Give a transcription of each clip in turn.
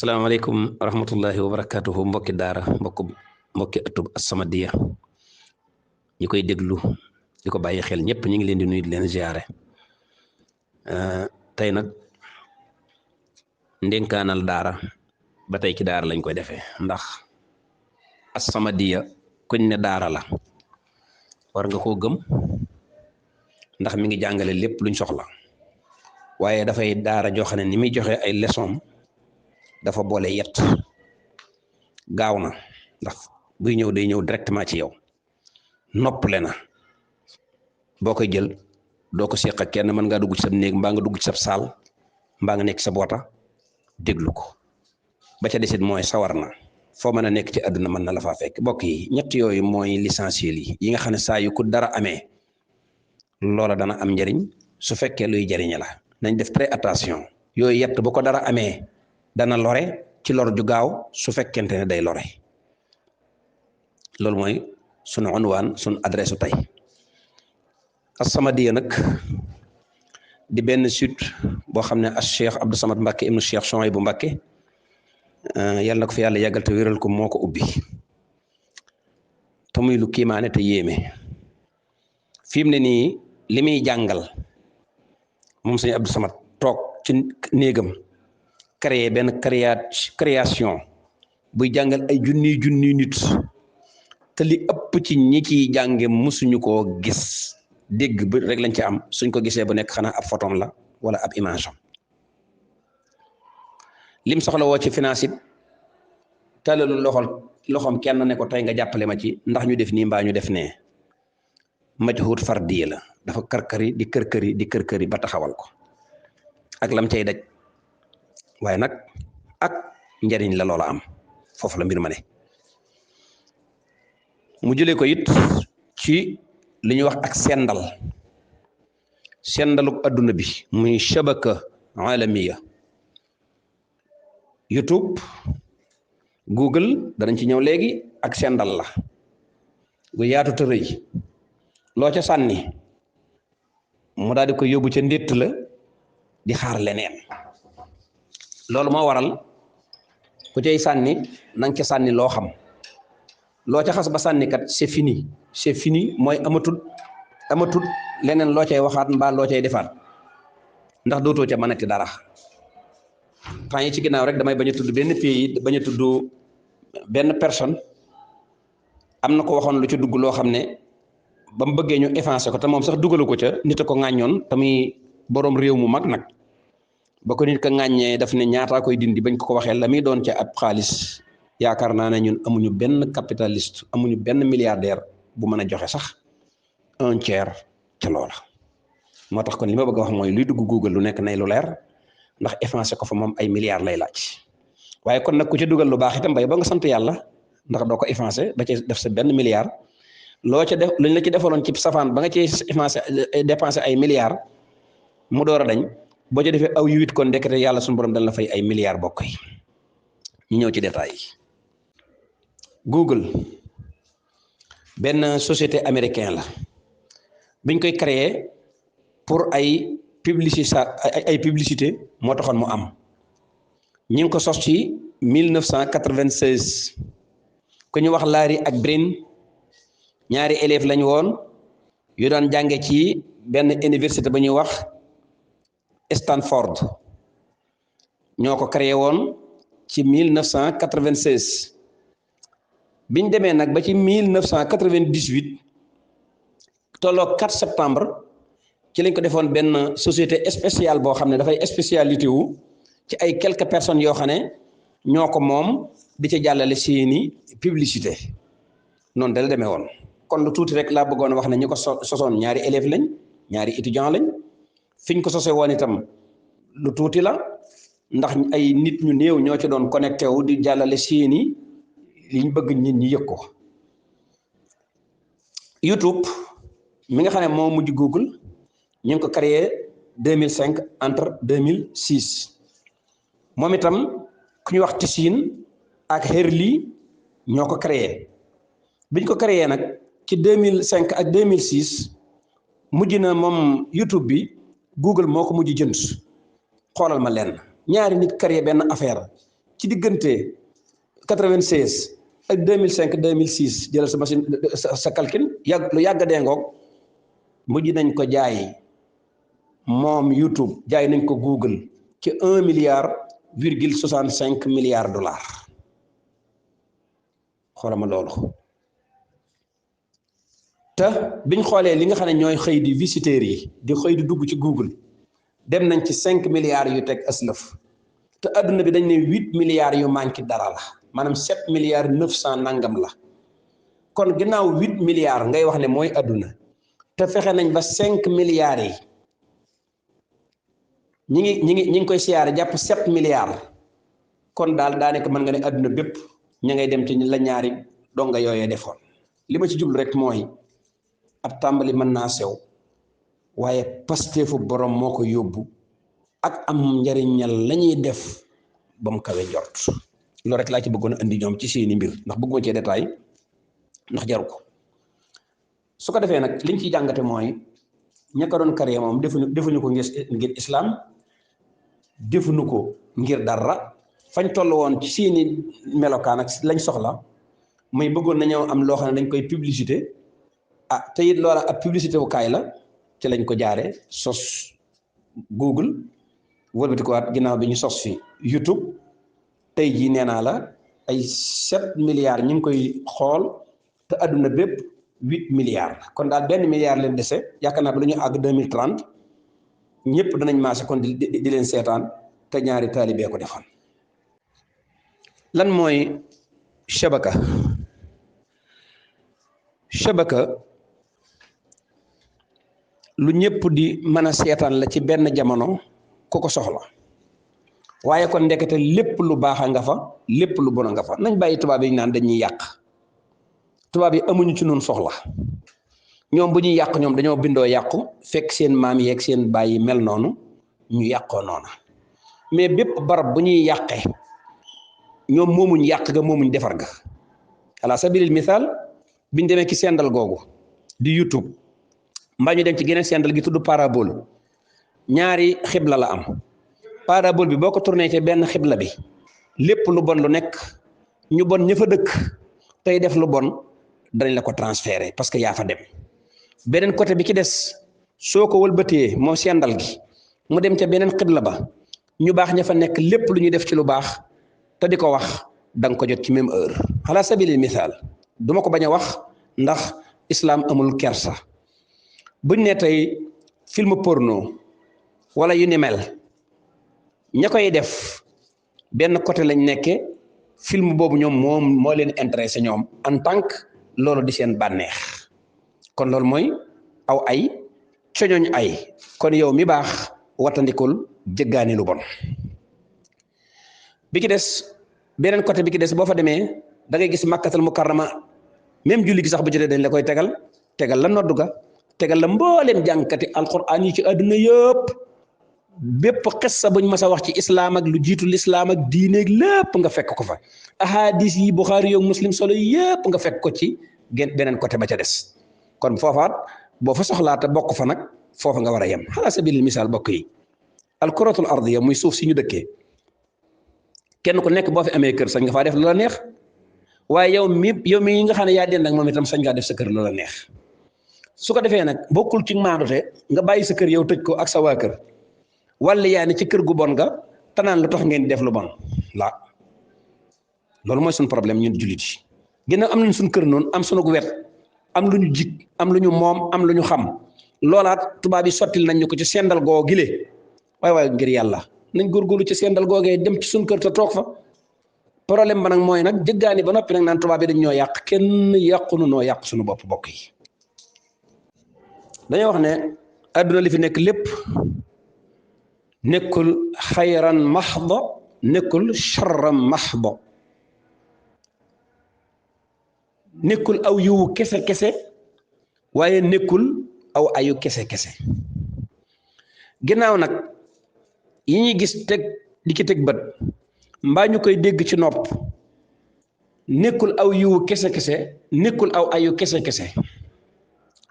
asalaamaaleykum wa rahmatullahi wa barakatuhu mbokki daara mbokki ëttub As-Samadiyya ñi koy déglu di ko bàyyi xel ñëpp ñu ngi leen di nuyu di leen ziare tey nag ndénkaanal daara ba tey ci daara lañ koy defee ndax As-Samadiyya kuñ ne daara la war nga koo gëm ndax mi ngi jàngale lépp luñ soxla waaye dafay daara joo xam ne ni muy joxe ay leçon dafa boole yett gaaw na ndax buy ñëw day ñëw directement ci yow noppale na boo koy jël doo ko seq ak kenn mën ngaa dugg ci sab néeg mbaa nga dugg ci sab saal mbaa nga nekk sa boota déglu ko ba ca desit mooy sawar na foo mën a nekk ci àdduna mën na la faa fekk mbokk yi ñett yooyu mooy l'essentiel yi nga xam ne saa yu ku dara amee loola dana am njariñ su fekkee luy jariñe la nañ def très attention yooyu yett bu ko dara amee dana lore ci lor ju gaaw su fekkente ne day lore loolu mooy sunu unwaan sunu adresse tey As-Samadiyya nag di benn site boo xam ne as Cheikh Abdou Samad Mbacké ibnu Cheikh Souhaïbou Mbacké yàlla na ko fi yàlla yàggal te wéral ko moo ko ubbi te muy lu kiimaane te yéeme fi mu ne nii li muy jàngal moom sëñ Abdou Samad toog ci néegam créer benn création buy jàngal ay junniy nit te li ëpp ci ñi ciy jànge musuñu koo gis dégg ba rek lañ ci am suñ ko gisee bu nekk xanaa ab photom la wala ab image am lim soxla woo ci finance it talalu loxoom kenn ne ko tey nga jàppale ma ci ndax ñu def nii mbaa ñu def nee majhud fardiya la dafa kër-këri ba taxawal ko ak lam cay daj waaye nag ak njariñ la loola am foofu la mbir ma ne mu jëlee ko it ci li ñuy wax ak sendaluk adduna bi muy shabaka alamiya YouTube Google danañ ci ñëw léegi ak sendal la gu yaatu te rëy loo ca sànni mu daal di ko yóbbu ca ndétt la di xaar leneen loolu moo waral ku cay sànni nanga ca sànni loo xam loo ca xas ba sànni kat c'est fini mooy amatul leneen loo cay waxaat mbaa loo cay defaat ndax dootoo ca mënati dara temps yi ci ginnaaw rek damay bañ a tudd benn pays bañ a tudd benn personne am na ko waxoon lu ci dugg loo xam ne ba mu bëggee ñu effacer ko te moom sax dugalu ko ca nit a ko ŋàññoon te muy boroom réew mu mag nag ba ko nit ka ŋàññee daf ne ñaataa koy dindi bañ ko waxee la muy doon ca ab xaalis yaakaar naa ne ñun amuñu benn capitaliste amuñu benn milliardaire bu mën a joxe sax un tiers ca loola moo tax kon li ma bëgg a wax mooy luy dugg Google lu nekk nay lu leer ndax effacer ko fa moom ay milliards lay laaj waaye kon nag ku ci dugal lu baax itam bay ba nga sant yàlla ndax doo ko effacer ba ci def sa benn milliard loo ca def luñ la ci defaloon ci safaan ba nga ci effacer dépenser ay milliards mu door a dañ boo ci defee aw yiwit kon ndekete yàlla suñu borom dañ la fay ay milliards bokk yi ñu ñëw ci détails yi Google benn société américain la biñ koy créer pour ay publicité moo taxoon mu am ñi ngi ko sos ci 1996 ku ñu wax Larry ak Brin ñaari élèves lañ woon yu daan jànge ci benn université ba ñuy wax Stanford ñoo ko créé woon ci 1996 biñ demee nag ba ci 1998 tolloo 4 septembre ci lañ ko defoon benn société spéciale boo xam ne dafay spécialité wu ci ay quelques personnes yoo xam ne ñoo ko moom di ca jàllale seeni publicité noonu da la demee woon kon lu tuuti rek laa bëggoon wax ne ñi ko sosoon ñaari élèves lañ ñaari étudiants lañ fiñ ko sosee woon itam lu tuuti la ndax ay nit ñu néew ñoo ci doon connecté wu di jàllale seeni liñ bëgg nit ñi yëg ko YouTube mi nga xam ne moo mujj Google ñu ngi ko créé 2005 entre 2006 moom itam ku ñu wax Tissin ak Herli ñoo ko créé biñ ko créé nag ci 2005 ak 2006 mujj na moom YouTube bi Google moo ko mujj jënd xoolal ma leen ñaari nit créé benn affaire ci diggante 96 ak 2005 2006 jëlal sa machine sa calcul lu yàgg dee ngoog mujj nañ ko jaay moom YouTube jaay nañ ko Google ci 1,65 milliard dollars xoolama loolu te biñ xoolee li nga xam ne ñooy xëy di visiteurs yi di xëy di dugg ci Google dem nañ ci 5 milliards yu teg aslëf te adduna bi dañ ne 8 milliards yu manqué dara la maanaam 7 milliards 900 nangam la kon ginnaaw 8 milliards ngay wax ne mooy adduna te fexe nañ ba 5 milliards yi ñi ngi koy siyaare jàpp 7 milliards kon daal daanaka mën nga ne adduna bépp ña ngay dem ci la ñaari donga yooyee defoon li ma ci jublu rek mooy ab tàmbali mën naa sew waaye pasteefu borom moo ko yóbbu ak am njariñal la ñuy def ba mu kawe njort loolu rek laa ci bëggoon a indi ñoom ci seeni mbir ndax bëgguma cee détail ndax jaru ko su ko defee nag liñ ciy jàngate mooy ña ko doon karee moom defuñu ko ngir islam defuñu ko ngir dara fañ toll woon ci seeni melokaan ak lañ soxla muy bëggoon nañoo am loo xam ne dañ koy publicité te it loola ab publicité wu kaay la ci lañ ko jaare sos Google wëlbati ko waat ginnaaw bi ñu sos fi YouTube tey jii nee naa la ay 7 milliards ñu ngi koy xool te adduna bépp 8 milliards kon daal benn milliard leen dese yaakaar naa ba lu ñu àgg 2030 ñëpp danañ maase kon di leen seetaan te ñaari taalibee ko defoon lan mooy shabaka lu ñëpp di mën a seetaan la ci benn jamono ku ko soxla waaye kon ndekete lépp lu baax a nga fa lépp lu bon a nga fa nañ bàyyi tubaab yi naan dañuy yàq tubaab yi amuñu ci noonu soxla ñoom bu ñuy yàq ñoom dañoo bindoo yàqu fekk seen maam yeeg seen baay yi mel noonu ñu yàqoo noona mais bépp barab bu ñuy yàqee ñoom moomuñ yàq ga moomuñ defar ga ala sabilil misaal biñ demee ci sendal googu di YouTube mbaa ñu dem ci geneen sendal gi tudd parabole ñaari xibla la am parabole bi boo ko tourné ci benn xibla bi lépp lu bon lu nekk ñu bon ña fa dëkk tey def lu bon dañ la ko transféré parce que yaa fa dem beneen côté bi ci des soo ko wëlbatee moom sendal gi mu dem ca beneen xibla ba ñu baax ña fa nekk lépp lu ñuy def ci lu baax te di ko wax da nga ko jot ci même heure ala sabilil misaal duma ko bañ a wax ndax islam amul kersa buñ ne tey film porno wala yu ni mel ña koy def benn côté lañ nekke film boobu ñoom moom moo leen intéressé ñoom en tant que loolu di seen bànneex kon loolu mooy aw ay coñoñ ay kon yow mi baax watandikul jëggaani lu bon bi ki des beneen côté bi ki des boo fa demee da ngay gis makkatal mukarrama même julli gi sax bu jotee dañ la koy tegal la noddu ga tegal la mbooleem jànkati alquran yi ci àdduna yëpp bépp xissa buñ mas a wax ci islaam ak lu jiitu lislaam ak diineeg lépp nga fekk ko fa ahadis yi Buxaari yoog Muslim solo yëpp nga fekk ko ci beneen côté ba ca des kon foofaat boo fa soxlaata bokk fa nag foofa nga war a yem ala sabilil misaal bokk yi alkuratul ardiya muy suuf si ñu dëkkee kenn ku nekk boo fi amee kër sañ nga faa def lu la neex waaye yow mi nga xam ne yaa dend ak moom itam sañ ngaa def sa kër lu la neex su ko defee nag bokkul ci maandute nga bàyyi sa kër yow tëj ko ak sa waa kër wala yaa ne ci kër gu bon nga tanaan lu tax ngeen def lu bon la loolu mooy suñu problème ñun jullit yi ginnaaw am nañ suñu kër noonu am suñu wet am lu ñu jig am lu ñu moom am lu ñu xam loolaat tubaab yi sottil nañ ñu ko ci sendal goo gile waaye ngir yàlla nañ góorgóorlu ci sendal googee dem ci suñu kër te toog fa problème ba nag mooy nag jëggaani ba noppi nag naan tubaab yi dañ ñoo yàq kenn yàqunu noo yàq suñu bopp bokk yi dañoo wax ne adduna li fi nekk lépp nekkul xayran maxdo nekkul charran maxdo nekkul aw yiwu kese waaye nekkul aw ayu kese ginnaaw nag yi ñuy gis teg di ci teg bët mbaa ñu koy dégg ci nopp nekkul aw yiwu kese nekkul aw ayu kese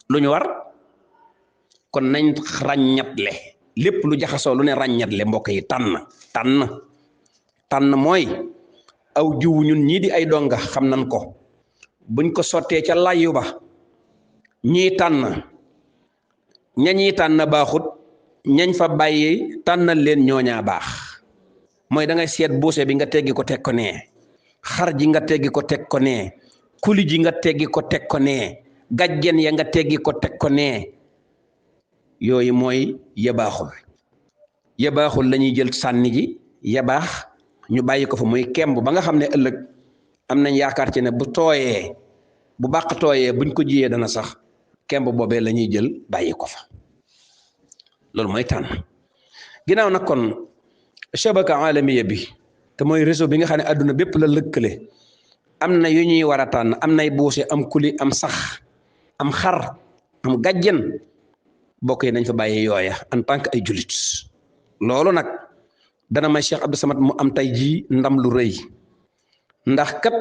lu ñu war kon nañ ràññatle lépp lu jaxasoo lu ne ràññatle mbokk yi tànn mooy aw jiwu ñun ñii di ay donga xam nan ko buñ ko sottee ca layu ba ñii tànn ñañii tànn baaxut ñañ fa bàyyi tànnal leen ñooñaa baax mooy da ngay seet buuse bi nga teggi ko teg ko nee xar ji nga teggi ko teg ko nee kuli ji nga teggi ko teg ko nee gajjen ya nga teggi ko teg ko nee yooyu mooy yabaaxul la ñuy jël sànni ji yabaax ñu bàyyi ko fa muy kemb ba nga xam ne ëllëg am nañ yaakaar ci ne bu tooyee bu bàq tooyee buñ ko jiyee dana sax kemb boobee la ñuy jël bàyyi ko fa loolu mooy tànn ginnaaw nag kon shabaka alamiya bi te mooy réseau bi nga xam ne adduna bépp la lëkkale am na yu ñuy war a tànn am nay buuse am kuli am sax am xar am gàjjen bokk yi nañ fa bàyyi yooya en tant que ay julit loolu nag dana may Cheikh Abdou Samad mu am tey jii ndam lu rëy ndax kat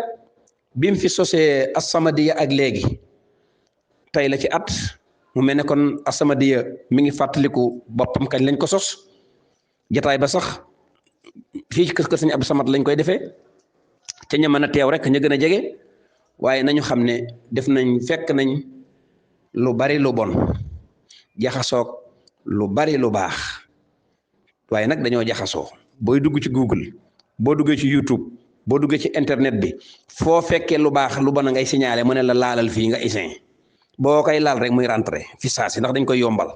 bi mu fi sosee As-Samadiyya ak léegi tey la ci at mu mel ne kon As-Samadiyya mi ngi fàttaliku boppam kañ lañ ko sos jataay ba sax fii ci kër Sëñ Abdou Samad lañ koy defee ca ña mën a teew rek ña gën a jege waaye nañu xam ne fekk nañ lu bari lu bon jaxasoog lu bari lu baax waaye nag dañoo jaxasoo booy dugg ci Google boo duggee ci YouTube boo duggee ci internet bi foo fekkee lu baax lu bon ngay signalé mu ne la laalal fii nga isin boo koy laal rek muy rentré fi saa si ndax dañ koy yombal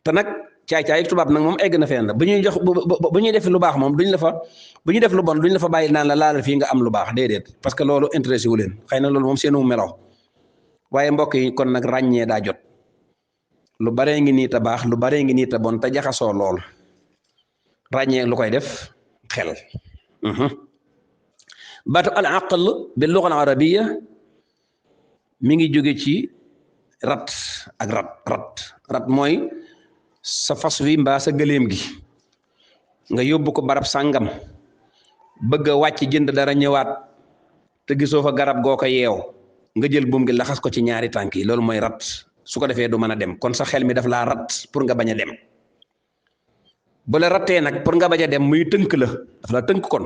te nag caay-caay tubaab nag moom egg na fenn bu ñuy def lu baax moom duñ la fa bu ñuy def lu bon duñ la fa bàyyi naan la laalal fii nga am lu baax déedéet parce que loolu intéressé wu leen xëy na loolu moom seenu melo waaye mbokk yi kon nag ràññee daa jot lu baree ngi nii te baax lu baree ngi nii te bon te jaxasoo lool ràññee lu koy def xel baatu al aql bi lugha al arabiyya mi ngi jóge ci rat ak rat mooy sa fas wi mbaa sa gëléem gi nga yóbbu ko barab sàngam bëgg a wàcc jënd dara ñëwaat te gisoo fa garab goo ko yeew nga jël buum gi laxas ko ci ñaari tànk yi loolu mooy rat su ko defee du mën a dem kon sa xel mi daf laa rat pour nga bañ a dem bu la rattee nag pour nga bañ a dem muy tënk la daf la tënk kon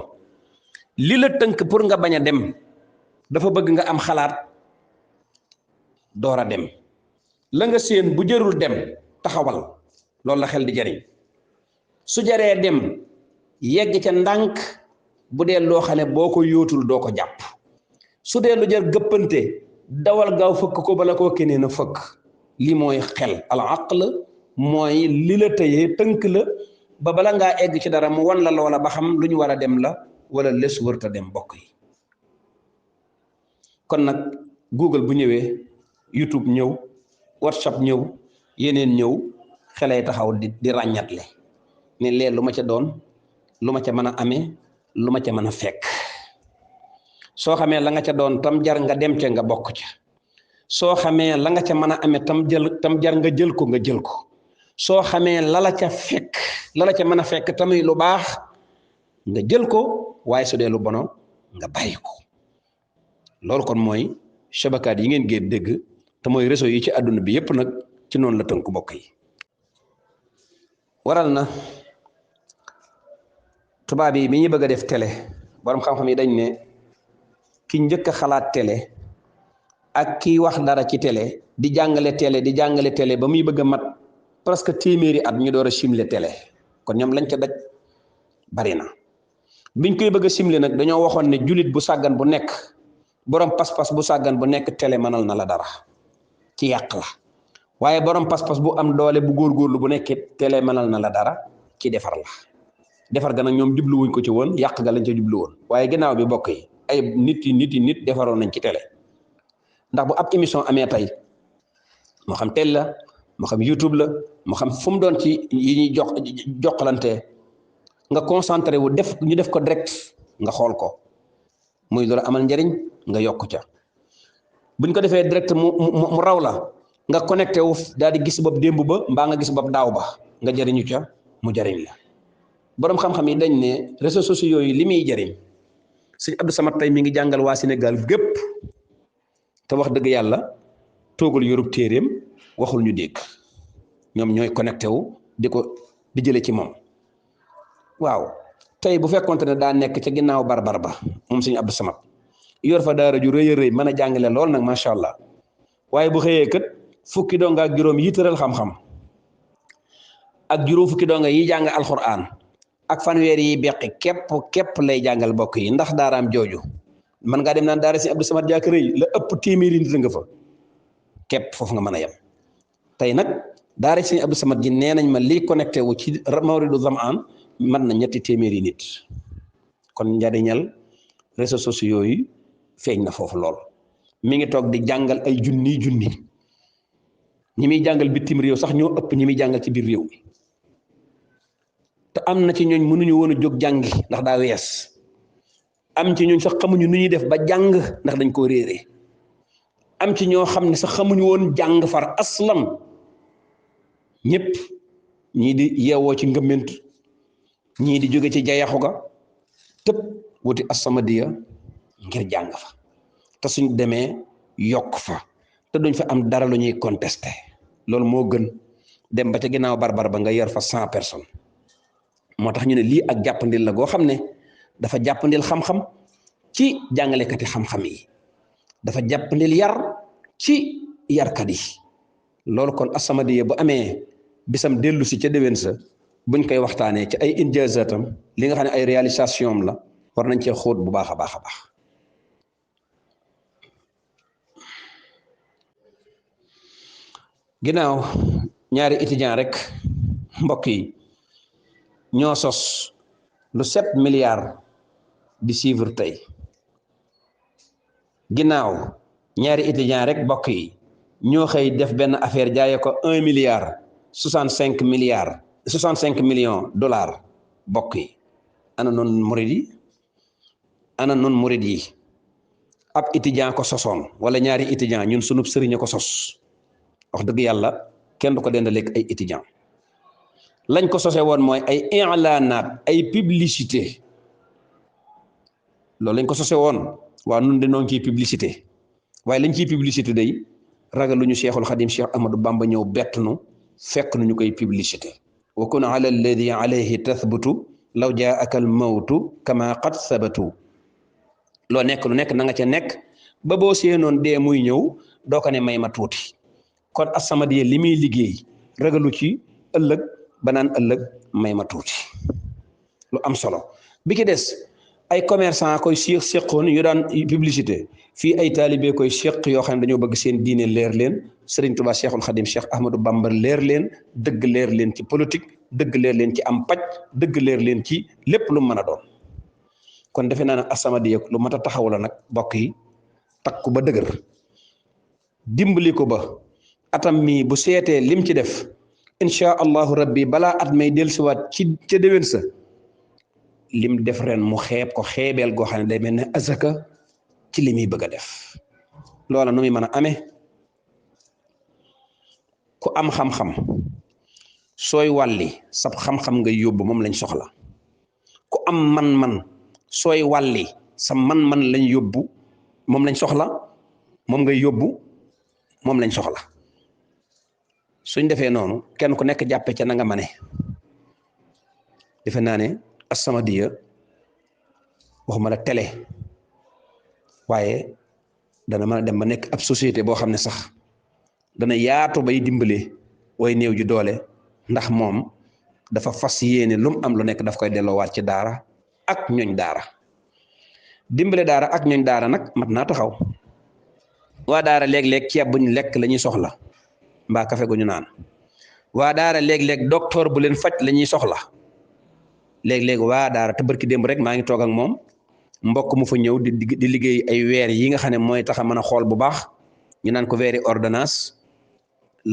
li la tënk pour nga bañ a dem dafa bëgg nga am xalaat door a dem la nga séen bu jërul dem taxawal loolu la xel di jariñ su jaree dem yegg ca ndànk bu dee loo xam ne boo ko yóotul doo ko jàpp su dee lu jar gëppante dawal gaaw fëkk ko bala koo keneen a fëkk lii mooy xel al aql mooy li la tëyee tënk la ba bala ngaa egg ci dara mu wan la loola ba xam lu ñu war a dem la wala les wërta dem mbokk yi kon nag Google bu ñëwee YouTube ñëw WhatsApp ñëw yeneen ñëw xelay taxaw di ràññatle ne lee lu ma ca doon lu ma ca mën a amee lu ma ca mën a fekk soo xamee la nga ca doon tam jar nga dem ca nga bokk ca soo xamee la nga ca mën a amee tam jar nga jël ko soo xamee la ca fekk la ca mën a fekk tamit lu baax nga jël ko waaye su dee lu bono nga bàyyi ko loolu kon mooy shabakaat yi ngeen géej dégg te mooy réseau yi ci àdduna bi yépp nag ci noonu la tënk bokk yi waral na tubaab yi bi ñu bëgg a def télé borom xam-xam yi dañ ne ki njëkk a xalaat télé ak kiy wax dara ci télé di jàngale télé ba muy bëgg a mat presque téeméeri at ñu door a simle télé kon ñoom lañ ca daj bari na biñ koy bëgg a simle nag dañoo waxoon ne julit bu sàggan bu nekk borom pas-pas bu sàggan bu nekk télé mënal na la dara ci yàq la waaye borom pas-pas bu am doole bu góorgóorlu bu nekkee télé mënal na la dara ci defar la defar ga nag ñoom jubluwuñ ko ci woon yàq ga lañ ca jublu woon waaye ginnaaw bi bokk yi ay nit defaroon nañ ci télé ndax bu ab émission amee tey moo xam télé la moo xam YouTube la moo xam fu mu doon ci yi ñuy jokkalante nga concentré wu ñu def ko direct nga xool ko muy loolu amal njariñ nga yokk ca buñ ko defee direct mu raw la nga connecté wu daal di gis bopp démb ba mbaa nga gis bopp daaw ba nga jariñu ca mu jariñ la borom xam-xam yi dañ ne réseaux sociaux yooyu li muy jariñ sëñ Abdou Samad tey mi ngi jàngal waa Sénégal gépp te wax dëgg yàlla toogul yorub téeréem waxul ñu dégg ñoom ñooy connecté wu di jële ci moom waaw tey bu fekkonte ne daa nekk ca ginnaaw barbar ba moom sëñ Abdou Samad yor fa daara ju rëy a rëy mën a jàngale lool nag macha allah waaye bu xëyee kat fukki donga ak juróom yi tëral xam-xam ak juróom fukki donga yi jàng alxuraan ak fanweer yi beqi képp lay jàngal bokk yi ndax daaraam jooju man ngaa dem naan daara sëñ Abdou Samad jàkk rëy la ëpp téeméeri nit nga fa képp foofu nga mën a yem tey nag daara sëñ Abdou Samad ji nee nañ ma lii connecté wu ci Mawridu Zamaan man na ñetti téeméeri nit kon njariñal réseaux sociaux yi feeñ na foofu lool mi ngi toog di jàngal ay junni ñi muy jàngal bitim réew sax ñoo ëpp ñi muy jàngal ci biir réew mi te am na ci ñooñ mënuñu woon a jóg jàngi ndax daa wees am ci ñooñ sax xamuñu nu ñuy def ba jàng ndax dañ koo réere am ci ñoo xam ne sax xamuñu woon jàng far aslam ñëpp ñii di yeewoo ci ngëmment ñii di jóge ci jayaxu ga tëb wuti As-Samadiyya ngir jàng fa te suñ demee yokk fa te duñ fa am dara lu ñuy contesté loolu moo gën dem ba ca ginnaaw barbar ba nga yor fa 100 personnes moo tax ñu ne lii ak jàppandil la goo xam ne dafa jàppandil xam-xam ci jàngalekati xam-xam yi dafa jàppandil yar ci yarkat yi loolu kon As-Samadiyya bu amee bisam dellu si ca déwén sa buñ koy waxtaanee ci ay injaazatam li nga xam ne ay réalisation am la war nañ cee xóot bu baax a baax a baax ginnaaw ñaari étudiant rek mbokk yi ñoo sos lu 7 milliards di suivre tey ginnaaw ñaari étudiant rek mbokk yi ñoo xëy def benn affaire jaayee ko 1 milliard 65 milliards 65 millions dollars mbokk yi ana noonu murid yi ab étudiant ko sosoon wala ñaari étudiant ñun sunub sëriñ ko sos wax dëgg yàlla kenn du ko dendaleeg ay étudiant lañ ko sose woon mooy ay i'laanaat ay publicité loolu lañ ko sose woon waa nun de noon ciy publicité waaye lañ ciy publicité day ragaluñu Cheikhul Xadim Cheikh Ahmadou Bamba ñëw bett nu fekk nu ñu koy publicité wa kun ala alladi alayhi tathbutu law jaaka al mawtu kama qad sabatu loo nekk lu nekk na nga ca nekk ba boo seenoon dee muy ñëw doo ko ne may ma tuuti kon As-Samadiyya li muy liggéey ragalu ci ëllëg ba naan ëllëg may ma tuuti lu am solo bi ki des ay commerçant koy séqoon yu daan publicité fii ay taalibe koy séq yoo xam ne dañoo bëgg seen diine leer leen Serigne Touba Cheikhul Khadim Cheikh Ahmadou Bamba leer leen dëgg leer leen ci politique dëgg leer leen ci am paj dëgg leer leen ci lépp lu mën a doon kon defe naa ne As-Samadiyya lu mat a taxaw la nag bokk yi takku ba dëgër dimbali ko ba atam mi bu seetee lim ci def incha allahu rabbi balaa at may dellusiwaat ci ca déwén sa lim def ren mu xeeb ko xeebeel goo xam ne day mel ne azaka ci li muy bëgg a def loola nu muy mën a amee ku am xam-xam sooy wàlli sab xam-xam nga yóbbu moom lañ soxla ku am man-man sooy wàlli sa man-man lañ yóbbu moom lañ soxla moom ngay yóbbu moom lañ soxla suñ defee noonu kenn ku nekk jàppe ca na nga mane defe naa ne As-Samadiyya waxuma la télé waaye dana mën a dem ba nekk ab société boo xam ne sax dana yaatu bay dimbale way néew ji doole ndax moom dafa fas yéene lu mu am lu nekk daf koy delloowaat ci daara ak ñooñ daara dimbale daara ak ñooñ daara nag mat naa taxaw waa daara léeg-léeg ceeb buñ lekk la ñuy soxla mbaa kafe gu ñu naan waa daara léeg-léeg docteur bu leen faj la ñuy soxla léeg-léeg waa daara te barki démb rek maa ngi toog ak moom mbokk mu fa ñëw di liggéey ay weer yi nga xam ne mooy tax a mën a xool bu baax ñu naan ko weeri ordonnance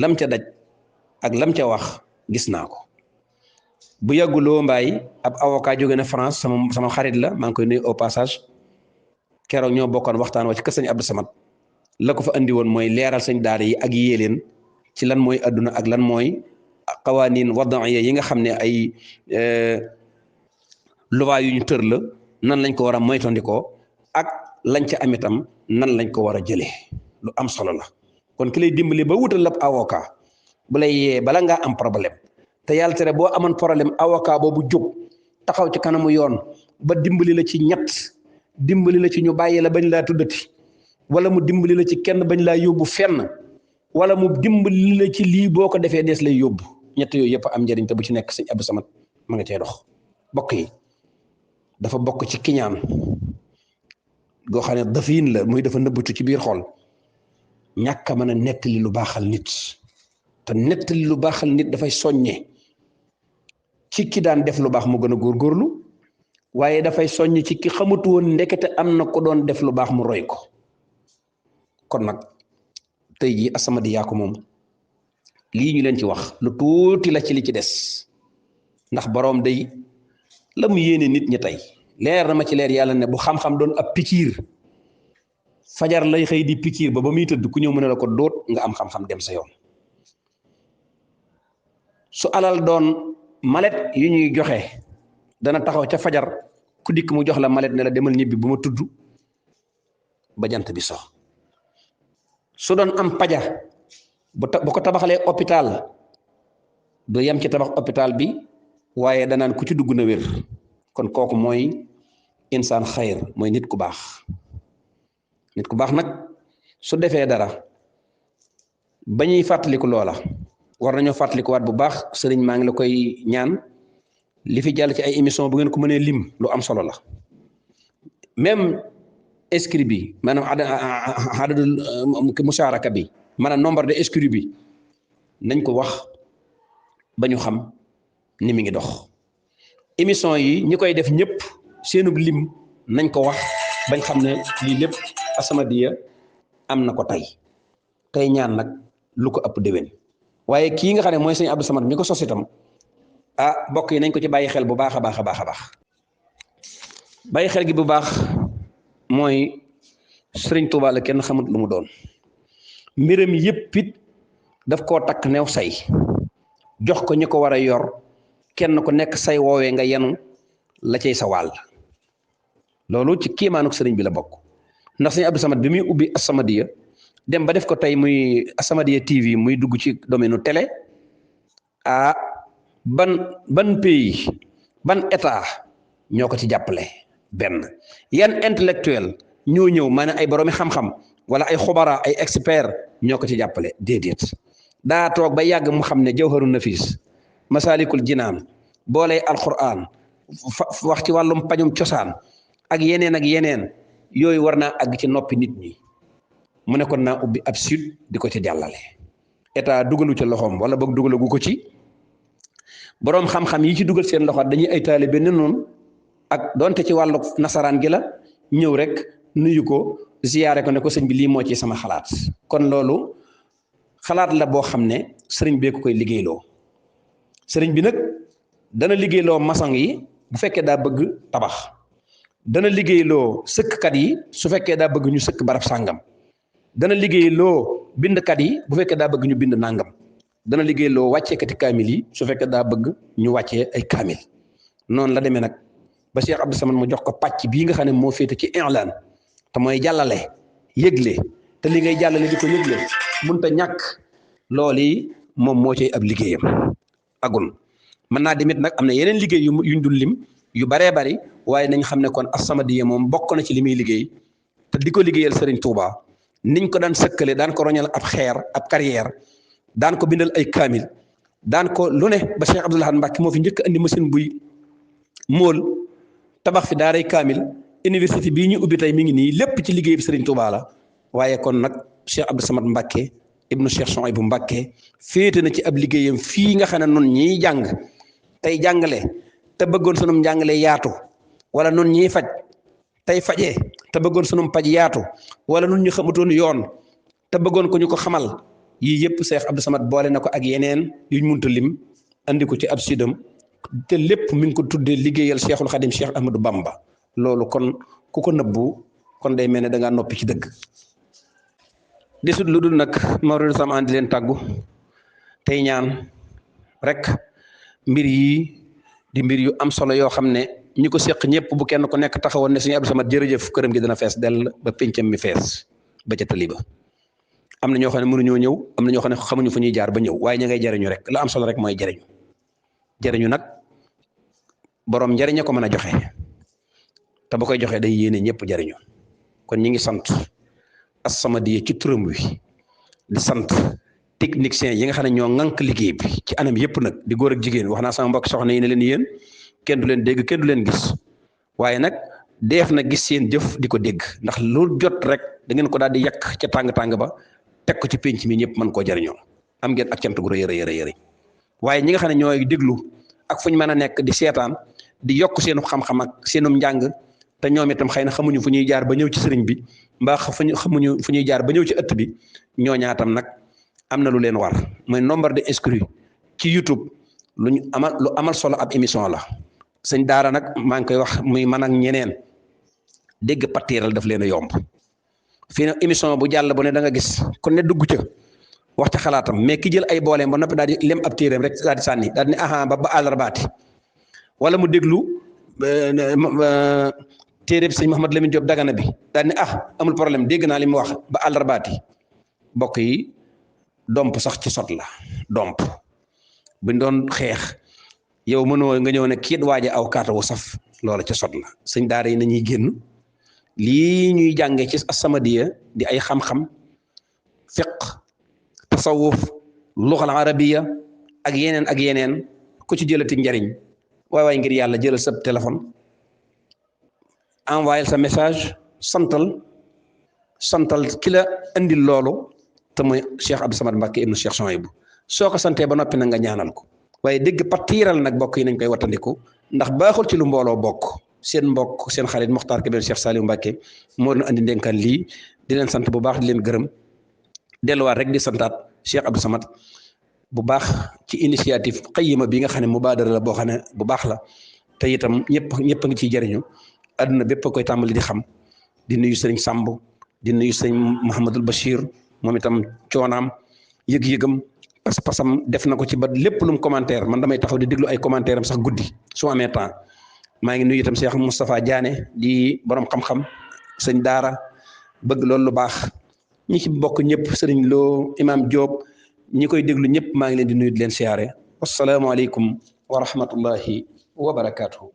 lam ca daj ak lam ca wax gis naa ko bu yàgguloo mbaay ab avocat jóge na France sama xarit la maa ngi koy nuyu au passage keroog ñoo bokkoon waxtaan wa ci kër sëñ Abdou Samad la ko fa andi woon mooy leeral sëñ daara yi ak yéeleen ci lan mooy adduna ak lan mooy qawanin wadaiya yi nga xam ne ay loi yu ñu tër la nan lañ ko war a moytandikoo ak lañ ca am itam nan lañ ko war a jëlee lu am solo la kon ki lay dimbali ba wutal la avocat bu lay yee bala ngaa am problème te yàlla tere boo amoon problème avocat boobu jóg taxaw ci kanamu yoon ba dimbali la ci ñett dimbali la ci ñu bàyyi la bañ laa tuddati wala mu dimbali la ci kenn bañ laa yóbbu fenn wala mu dimbali la ci lii boo ko defee des lay yóbbu ñett yooyu yëpp am njëriñ te bu ci nekk sëñ Abdou Samad ma nga cee dox bokk yi dafa bokk ci kiñaan goo xam ne dafiin la muy dafa nëbbatu ci biir xol ñàkk a mën a nettali lu baaxal nit te nettali lu baaxal nit dafay soññe ci ki daan def lu baax mu gën a góorgóorlu waaye dafay soññ ci ki xamut woon ndekete am na ko doon def lu baax mu roy ko kon nag tey jii As-Samadiyya ko moom lii ñu leen ci wax lu tuuti la ci li ci des ndax boroom day la mu yéene nit ñi tey leer na ma ci leer yàlla ne bu xam-xam doon ab pikiir fajar lay xëy di pikiir ba muy tëdd ku ñëw mën a la ko dóot nga am xam-xam dem sa yoon su alal doon malet yu ñuy joxe dana taxaw ca fajar ku dikk mu jox la malet ne la demal ñibbi bu ma tudd ba jant bi so su doon am paja bu ko tabaxalee hôpital du yem ci tabax hôpital bi waaye danaan ku ci dugg na wér kon kooku mooy insaan xayr mooy nit ku baax nag su defee dara ba ñuy fàttaliku loola war nañoo fàttalikuwaat bu baax sëriñ maa ngi la koy ñaan li fi jàll ci ay émission bu ngeen ko mënee lim lu am solo la même inscrit bi maanaam adadul musharaka bi maanaam nombre de inscrit bi nañ ko wax ba ñu xam ni mi ngi dox émission yi ñi koy def ñëpp seenub lim nañ ko wax bañ xam ne lii lépp As-Samadiyya am na ko tey ñaan nag lu ko ëpp déwén waaye kii nga xam ne mooy sëñ Abdou Samad mi ko sos itam mbokk yi nañ ko ci bàyyi xel bu baax a baax a baax a baax bàyyi xel gi bu baax mooy Sëriñ Tuubaa la kenn xamut lu mu doon mbiram yëpp it daf koo takk new say jox ko ñi ko war a yor kenn ku nekk say woowee nga yenu la cay sa wàll loolu ci kiimaanuk sëriñ bi la bokk ndax sëñ Abdou Samad bi muy ubbi As-Samadiyya dem ba def ko tey muy As-Samadiyya TV muy dugg ci domaine télé ban pays ban état ñoo ko ci jàppale benn yan intellectuel ñoo ñëw maanaam ay boroomi xam-xam wala ay xubara ay expert ñoo ko ci jàppale déedéet daa toog ba yàgg mu xam ne Jawharun Nafis Masalikul Jinaan booley alquran wax ci wàllum pajum cosaan ak yeneen yooyu war naa àgg ci noppi nit ñi mu ne kon naa ubbi ab sud di ko ci jàllale état dugalu ci loxoom wala boog dugalagu ko ci boroom xam-xam yi ci dugal seen loxo dañuy ay taalibe ne noonu ak donte ci wàllu nasaraan gi la ñëw rek nuyu ko ziyaare ko ne ko sëñ bi lii moo ci sama xalaat kon loolu xalaat la boo xam ne sëriñ bee ko koy liggéeyloo sëriñ bi nag dana liggéeyloo maçon yi bu fekkee daa bëgg tabax dana liggéeyloo sëkkkat yi su fekkee daa bëgg ñu sëkk barab sàngam dana liggéeyloo bindkat yi bu fekkee daa bëgg ñu bind nàngam dana liggéeyloo wàcceekati kaamil yi su fekkee daa bëgg ñu wàccee ay kaamil noonu la demee nag ba Cheikh Abdou Samad mu jox ko pàcc bii nga xam ne moo féete ci i'laan te mooy jàllale yëgle te li ngay jàllale di ko yëgle mënta ñàkk loolu yi moom moo ciy ab liggéeyam agul mën naa demit nag am na yeneen liggéey yuñ dul lim yu baree bari waaye nañ xam ne kon As-Samadiyya moom bokk na ci li muy liggéey te di ko liggéeyal Serigne Touba niñ ko daan sëkkale daan ko roñal ab xeer ab carrière daan ko bindal ay kaamil daan ko lu ne ba Cheikh Abdoul Ahad Mbacké moo fi njëkk andi machine buy mool tabax fi daaray kaamil université bii ñu ubbi tey mi ngi nii lépp ci liggéey bi Serigne Touba la waaye kon nag Cheikh Abdou Samad Mbacké ibnu Cheikh Souhaïbou Mbacké féete na ci ab liggéeyam fii nga xam ne noonu ñiy jàng tey jàngale te bëggoon sunum njàngale yaatu wala noonu ñiy faj tey fajee te bëggoon sunum paj yaatu wala nun ñu xamutoon yoon te bëggoon ko ñu ko xamal yii yëpp Cheikh Abdou Samad boole na ko ak yeneen yuñ munta lim andi ko ci ab sidam te lépp mi ngi ko tuddee liggéeyal Cheikhul Khadim Cheikh Ahmadou Bamba loolu kon ku ko nëbbu kon day mel ne da ngaa noppi ci dëgg desut lu dul nag Maodo sam andi leen tàggu tey ñaan rek mbir yi di mbir yu am solo yoo xam ne ñi ko seq ñëpp bu kenn ku nekk taxawoon ne suñu Abdou Samad jërëjëf këram gi dana fees dell ba pencam mi fees ba ca tali ba am na ñoo xam ne mënuñoo ñëw am na ñoo xam ne xamuñu fu ñuy jaar ba ñëw waaye ña ngay jariñu rek la am solo rek mooy jariñu nag borom njariñ ko mën a joxe te bu koy joxe day yéene ñëpp jariñu kon ñi ngi sant As-Samadiyya ci turam wi di sant techniciens yi nga xam ne ñoo ŋànk liggéey bi ci anam yëpp nag di góor ak jigéen wax naa sama mbokk soxna yi ne leen yéen kenn du leen dégg kenn du leen gis waaye nag def na gis seen jëf di ko dégg ndax lu jot rek da ngeen ko daal di yàq ca tàng-tàng ba teg ko ci penc mi ñëpp mën koo jariñoo am ngeen ak cant gu rëy rëy waaye ñi nga xam ne ñooy déglu ak fu ñu mën a nekk di seetaan di yokk seenu xam-xam ak seenum njàng te ñoom itam xëy na xamuñu fu ñuy jaar ba ñëw ci sëriñ bi mbaa xamuñu fu ñuy jaar ba ñëw ci ëtt bi ñooñaatam nag am na lu leen war mooy nombre de inscrits ci YouTube lu amal solo ab émission la sëñ daara nag maa ngi koy wax muy man ak ñeneen dégg pattiral daf leen a yomb fii nag émission bu jàll bu ne da nga gis kon ne dugg ca wax ca xalaatam mais ki jël ay booleem ba noppi daal di lem ab téeréem rek daal di sànni daal di ne aha ba àllarbaati wala mu déglu téere bi sëñ Mouhamed Lamine Diop Dagana bi daal di ne amul problème dégg naa li mu wax ba àllarbaati mbokk yi domp sax ci sot la domp buñ doon xeex yow mënoo nga ñëw ne kiit waaje aw kaata wu saf loola ca sot la sëñ daara yi nañuy génn lii ñuy jànge ci As-Samadiyya di ay xam-xam fiq tasawuf luxal arabiya ak yeneen ku ci jëlati njariñ waay ngir yàlla jëlal sa téléphone envoyé sa message santal ki la indil loolu te mooy Cheikh Abdou Samad Mbacké ibnu Cheikh Souhaïbou soo ko santee ba noppi na nga ñaanal ko waaye dégg patiiral nag bokk yi nañ koy wattandiku ndax baaxul ci lu mbooloo bokk seen mbokk seen xarit Mokhtar Kébé Cheikh Saliou Mbacké moo doon andi ndénkaan lii di leen sant bu baax di leen gërëm delluwaat rek di santaat Cheikh Abdou Samad bu baax ci initiative qayyima bi nga xam ne mubaadara la boo xam ne bu baax la te itam ñëpp a ngi ciy jëriñu àdduna bépp a koy tàmbali di xam di nuyu sëriñ Samb di nuyu sëriñ Mouhamadul Bachir moom itam coonaam yëg-yëgam pas-pasam def na ko ci ba lépp lu mu commentaire man damay taxaw di déglu ay commentaire am sax guddi su amee temps maa ngi nuyu itam Cheikh Moustapha Diané di borom xam-xam sëñ daara bëgg loolu lu baax ñi ci bokk ñëpp sëriñ Lo Imam Diop ñi koy déglu ñëpp maa ngi leen di nuyu di leen siyaare wassalaamu aleykum wa rahmatullahi wa barakaatuhu